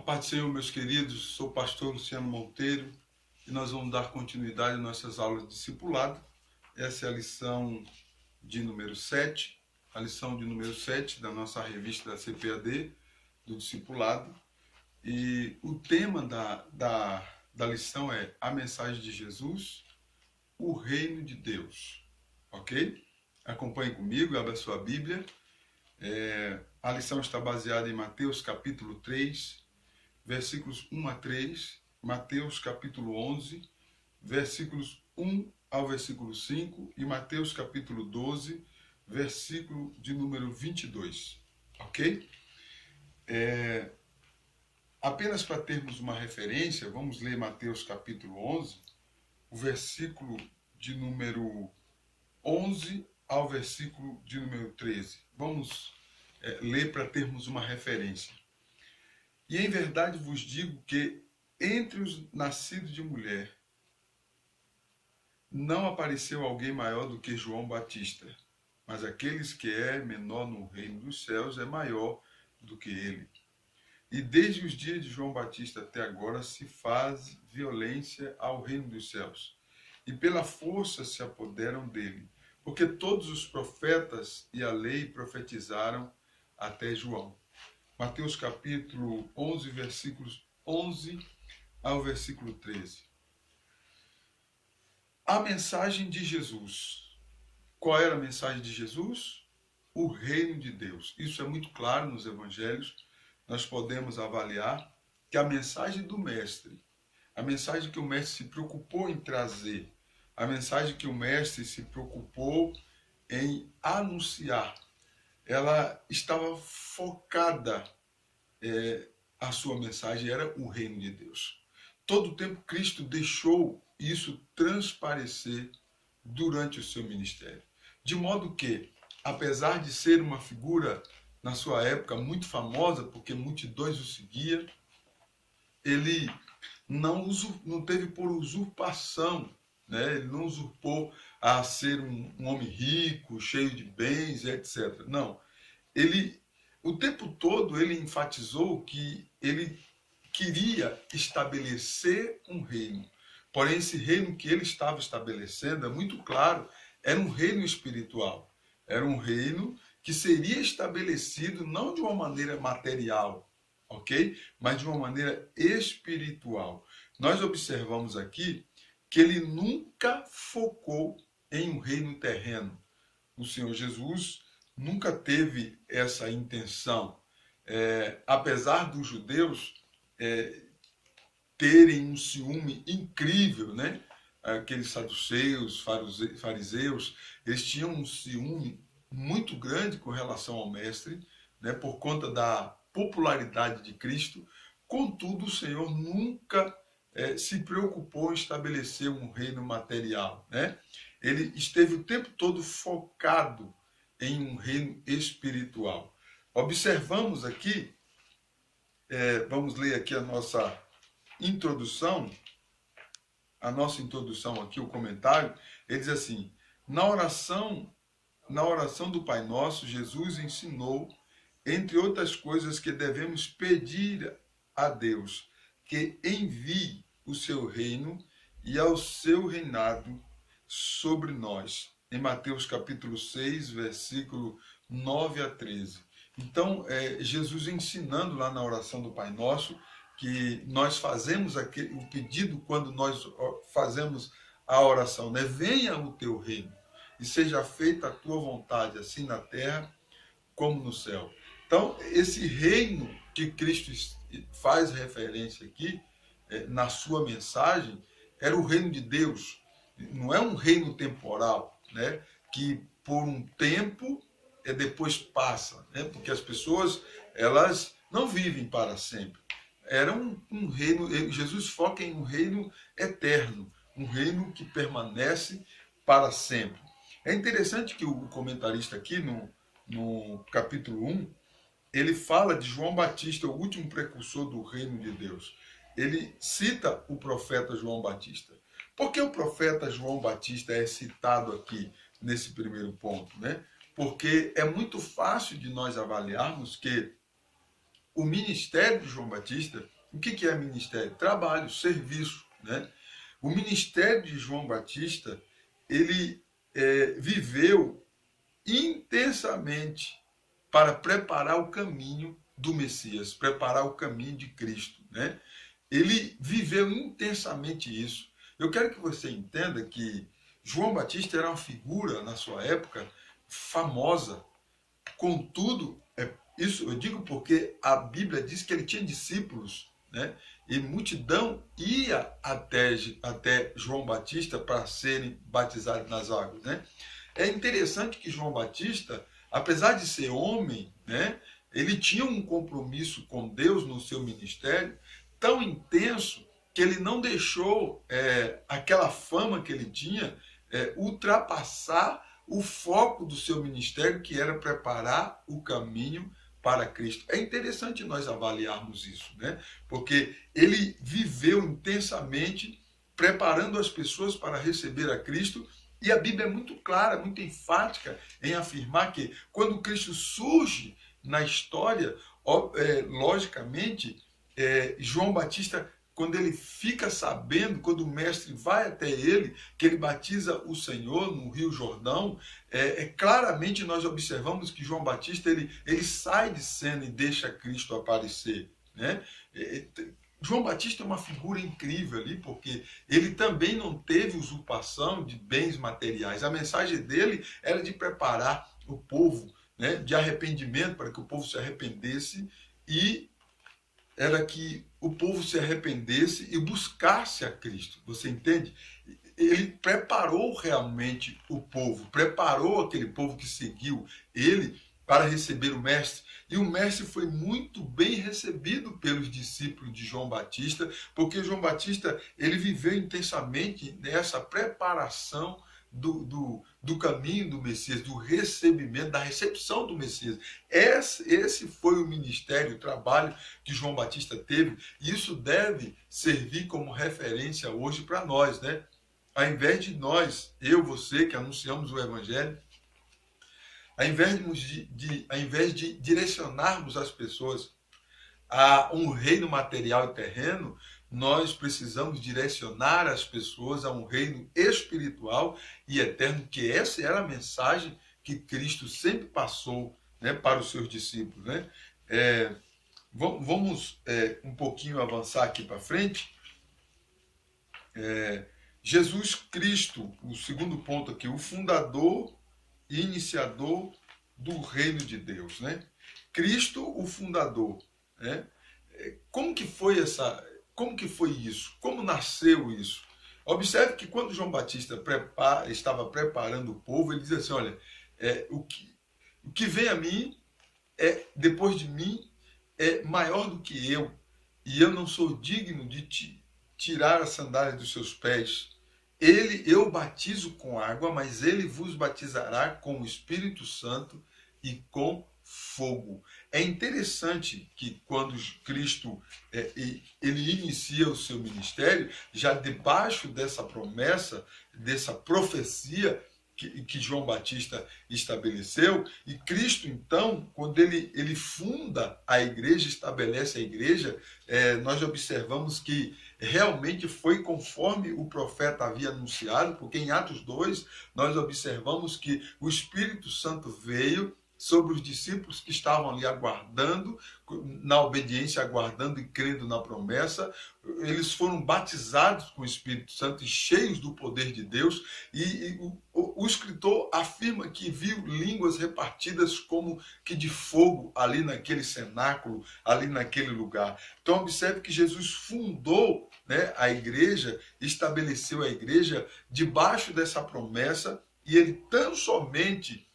Paz do Senhor, meus queridos, sou o pastor Luciano Monteiro e nós vamos dar continuidade às nossas aulas de discipulado. Essa é a lição de número 7, a lição de número 7 da nossa revista da CPAD, do discipulado. E o tema da lição é a mensagem de Jesus, o reino de Deus. Ok? Acompanhe comigo, abra sua Bíblia. A lição está baseada em Mateus capítulo 3, versículos 1 a 3, Mateus capítulo 11, versículos 1 ao versículo 5 e Mateus capítulo 12, versículo de número 22. Ok? Apenas para termos uma referência, vamos ler Mateus capítulo 11, o versículo de número 11 ao versículo de número 13. Vamos ler para termos uma referência. E em verdade vos digo que entre os nascidos de mulher não apareceu alguém maior do que João Batista, mas aqueles que é menor no reino dos céus é maior do que ele. E desde os dias de João Batista até agora se faz violência ao reino dos céus, e pela força se apoderam dele, porque todos os profetas e a lei profetizaram até João. Mateus capítulo 11, versículos 11 ao versículo 13. A mensagem de Jesus. Qual era a mensagem de Jesus? O reino de Deus. Isso é muito claro nos evangelhos. Nós podemos avaliar que a mensagem do mestre, a mensagem que o mestre se preocupou em trazer, a mensagem que o mestre se preocupou em anunciar, ela estava focada, a sua mensagem era o reino de Deus. Todo o tempo Cristo deixou isso transparecer durante o seu ministério. De modo que, apesar de ser uma figura, na sua época, muito famosa, porque multidões o seguiam, ele não teve por usurpação, né? Ele não usurpou a ser um homem rico, cheio de bens, etc. Não. O tempo todo ele enfatizou que ele queria estabelecer um reino. Porém, esse reino que ele estava estabelecendo, é muito claro, era um reino espiritual. Era um reino que seria estabelecido não de uma maneira material, ok? Mas de uma maneira espiritual. Nós observamos aqui que ele nunca focou em um reino terreno. O Senhor Jesus nunca teve essa intenção. Apesar dos judeus terem um ciúme incrível, né? Aqueles saduceus, fariseus, eles tinham um ciúme muito grande com relação ao mestre, né? Por conta da popularidade de Cristo. Contudo, o Senhor nunca se preocupou em estabelecer um reino material, né? Ele esteve o tempo todo focado em um reino espiritual. Observamos aqui, vamos ler aqui a nossa introdução aqui, o comentário. Ele diz assim: na oração do Pai Nosso, Jesus ensinou, entre outras coisas, que devemos pedir a Deus que envie o seu reino e ao seu reinado sobre nós. Em Mateus capítulo 6, versículo 9 a 13. Então, Jesus ensinando lá na oração do Pai Nosso, que nós fazemos o pedido quando nós fazemos a oração, né? Venha o teu reino e seja feita a tua vontade, assim na terra como no céu. Então, esse reino que Cristo faz referência aqui, na sua mensagem, era o reino de Deus. Não é um reino temporal, né? Que por um tempo depois passa, né? Porque as pessoas, elas não vivem para sempre. Era um reino, Jesus foca em um reino eterno, um reino que permanece para sempre. É interessante que o comentarista aqui, no capítulo 1, ele fala de João Batista, o último precursor do reino de Deus. Ele cita o profeta João Batista. Por que o profeta João Batista é citado aqui nesse primeiro ponto, né? Porque é muito fácil de nós avaliarmos que o ministério de João Batista O que é ministério? Trabalho, serviço, né? O ministério de João Batista, ele viveu intensamente para preparar o caminho do Messias, preparar o caminho de Cristo, né? Ele viveu intensamente isso. Eu quero que você entenda que João Batista era uma figura, na sua época, famosa. Contudo, isso eu digo porque a Bíblia diz que ele tinha discípulos, né? E multidão ia até João Batista para serem batizados nas águas, né? É interessante que João Batista, apesar de ser homem, né, ele tinha um compromisso com Deus no seu ministério tão intenso que ele não deixou aquela fama que ele tinha ultrapassar o foco do seu ministério, que era preparar o caminho para Cristo. É interessante nós avaliarmos isso, né? Porque ele viveu intensamente preparando as pessoas para receber a Cristo, e a Bíblia é muito clara, muito enfática em afirmar que quando Cristo surge na história, logicamente, João Batista, quando ele fica sabendo, quando o mestre vai até ele, que ele batiza o Senhor no Rio Jordão, claramente nós observamos que João Batista ele sai de cena e deixa Cristo aparecer, né? João Batista é uma figura incrível ali, porque ele também não teve usurpação de bens materiais. A mensagem dele era de preparar o povo, né, de arrependimento, para que o povo se arrependesse, e era que o povo se arrependesse e buscasse a Cristo. Você entende? Ele preparou realmente o povo, preparou aquele povo que seguiu ele para receber o mestre. E o mestre foi muito bem recebido pelos discípulos de João Batista, porque João Batista ele viveu intensamente nessa preparação do caminho do Messias, do recebimento, da recepção do Messias. Esse foi o ministério, o trabalho que João Batista teve, e isso deve servir como referência hoje para nós, né? Ao invés de nós, eu, você, que anunciamos o Evangelho, ao invés de direcionarmos as pessoas a um reino material e terreno, nós precisamos direcionar as pessoas a um reino espiritual e eterno, que essa era a mensagem que Cristo sempre passou, né, para os seus discípulos, né? Vamos um pouquinho avançar aqui para frente. Jesus Cristo, o segundo ponto aqui, o fundador e iniciador do reino de Deus, né? Cristo, o fundador, né? Como que foi isso? Como nasceu isso? Observe que quando João Batista estava preparando o povo, ele diz assim: olha, o que vem a mim, depois de mim, é maior do que eu, e eu não sou digno de tirar a sandália dos seus pés. Eu batizo com água, mas ele vos batizará com o Espírito Santo e com fogo. É interessante que quando Cristo ele inicia o seu ministério, já debaixo dessa promessa, dessa profecia que João Batista estabeleceu, e Cristo, então, quando ele funda a igreja, estabelece a igreja, nós observamos que realmente foi conforme o profeta havia anunciado, porque em Atos 2 nós observamos que o Espírito Santo veio sobre os discípulos que estavam ali aguardando, na obediência, aguardando e crendo na promessa. Eles foram batizados com o Espírito Santo e cheios do poder de Deus, e o escritor afirma que viu línguas repartidas como que de fogo ali naquele cenáculo, ali naquele lugar. Então observe que Jesus fundou, né, a igreja, estabeleceu a igreja debaixo dessa promessa, e ele tão somente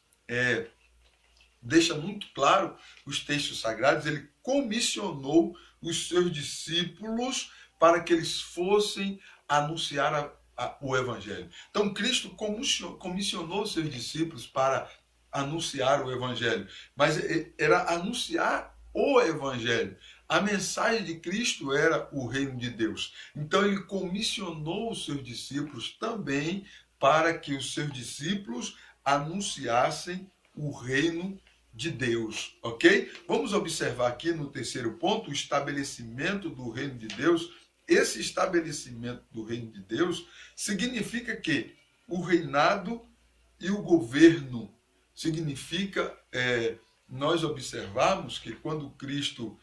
deixa muito claro os textos sagrados, ele comissionou os seus discípulos para que eles fossem anunciar o Evangelho. Então Cristo comissionou os seus discípulos para anunciar o Evangelho, mas era anunciar o Evangelho. A mensagem de Cristo era o reino de Deus. Então ele comissionou os seus discípulos também para que os seus discípulos anunciassem o reino de Deus, ok? Vamos observar aqui no terceiro ponto o estabelecimento do reino de Deus. Esse estabelecimento do reino de Deus significa que o reinado e o governo significa nós observarmos que quando Cristo,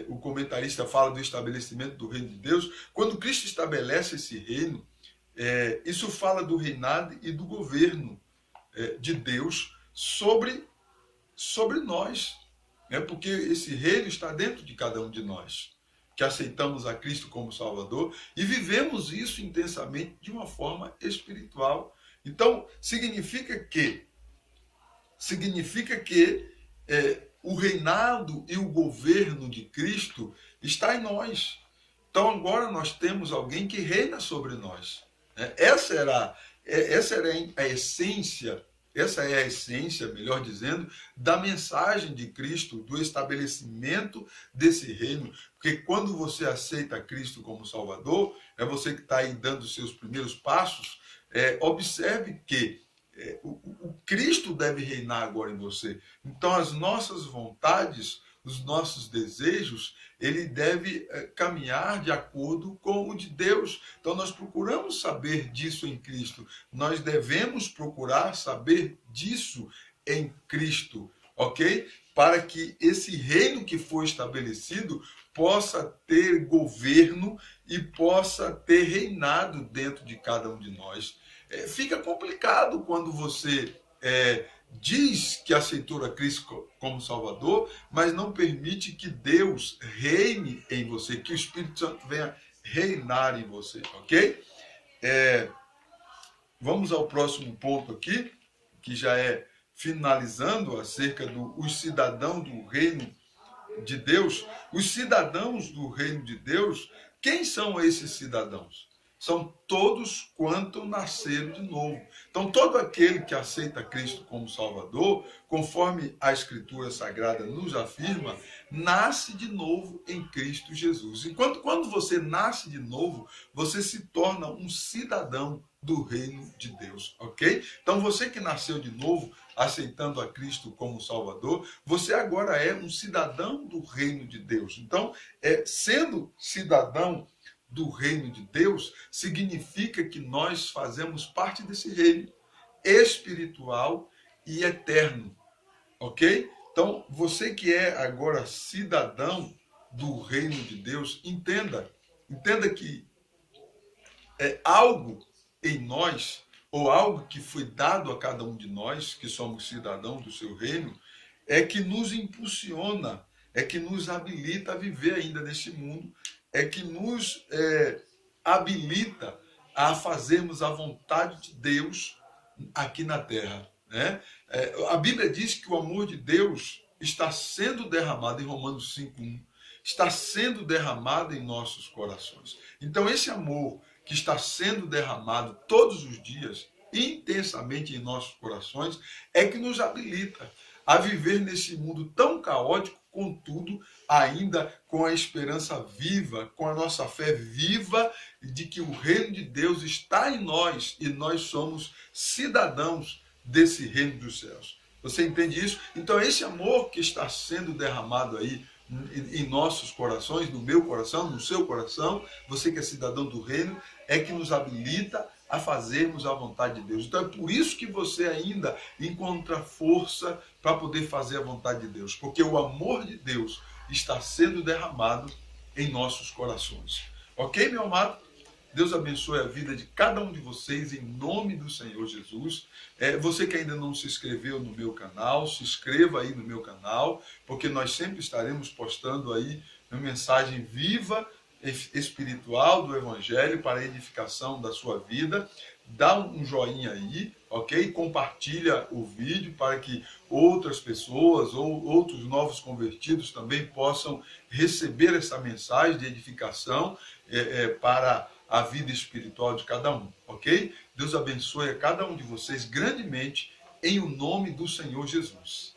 o comentarista fala do estabelecimento do reino de Deus, quando Cristo estabelece esse reino, isso fala do reinado e do governo de Deus sobre nós, porque esse reino está dentro de cada um de nós, que aceitamos a Cristo como Salvador e vivemos isso intensamente de uma forma espiritual. Então, significa que o reinado e o governo de Cristo está em nós. Então, agora nós temos alguém que reina sobre nós. Essa era a essência. Essa é a essência, melhor dizendo, da mensagem de Cristo, do estabelecimento desse reino. Porque quando você aceita Cristo como Salvador, é você que está aí dando os seus primeiros passos, observe que o Cristo deve reinar agora em você. Então as nossas vontades, os nossos desejos, ele deve caminhar de acordo com o de Deus. Então nós procuramos saber disso em Cristo. Nós devemos procurar saber disso em Cristo, ok? Para que esse reino que foi estabelecido possa ter governo e possa ter reinado dentro de cada um de nós. Fica complicado quando você diz que aceitou a Cristo como Salvador, mas não permite que Deus reine em você, que o Espírito Santo venha reinar em você, ok? Vamos ao próximo ponto aqui, que já é finalizando acerca dos cidadãos do reino de Deus. Os cidadãos do reino de Deus, quem são esses cidadãos? São todos quanto nasceram de novo. Então, todo aquele que aceita Cristo como Salvador, conforme a Escritura Sagrada nos afirma, nasce de novo em Cristo Jesus. Enquanto quando você nasce de novo, você se torna um cidadão do reino de Deus, ok? Então, você que nasceu de novo, aceitando a Cristo como Salvador, você agora é um cidadão do reino de Deus. Então, sendo cidadão do reino de Deus, significa que nós fazemos parte desse reino espiritual e eterno, ok? Então, você que é agora cidadão do reino de Deus, entenda que algo em nós, ou algo que foi dado a cada um de nós, que somos cidadãos do seu reino, é que nos impulsiona, é que nos habilita a viver ainda neste mundo, é que nos habilita a fazermos a vontade de Deus aqui na terra, né? A Bíblia diz que o amor de Deus está sendo derramado em Romanos 5:1, está sendo derramado em nossos corações. Então esse amor que está sendo derramado todos os dias, intensamente em nossos corações, é que nos habilita a viver nesse mundo tão caótico, contudo, ainda com a esperança viva, com a nossa fé viva de que o reino de Deus está em nós e nós somos cidadãos desse reino dos céus. Você entende isso? Então esse amor que está sendo derramado aí em nossos corações, no meu coração, no seu coração, você que é cidadão do reino, é que nos habilita a fazermos a vontade de Deus. Então é por isso que você ainda encontra força para poder fazer a vontade de Deus, porque o amor de Deus está sendo derramado em nossos corações. Ok, meu amado? Deus abençoe a vida de cada um de vocês em nome do Senhor Jesus. Você que ainda não se inscreveu no meu canal, se inscreva aí no meu canal, porque nós sempre estaremos postando aí uma mensagem viva, espiritual do Evangelho para a edificação da sua vida. Dá um joinha aí, ok? Compartilha o vídeo para que outras pessoas ou outros novos convertidos também possam receber essa mensagem de edificação para a vida espiritual de cada um, ok? Deus abençoe a cada um de vocês grandemente em o nome do Senhor Jesus.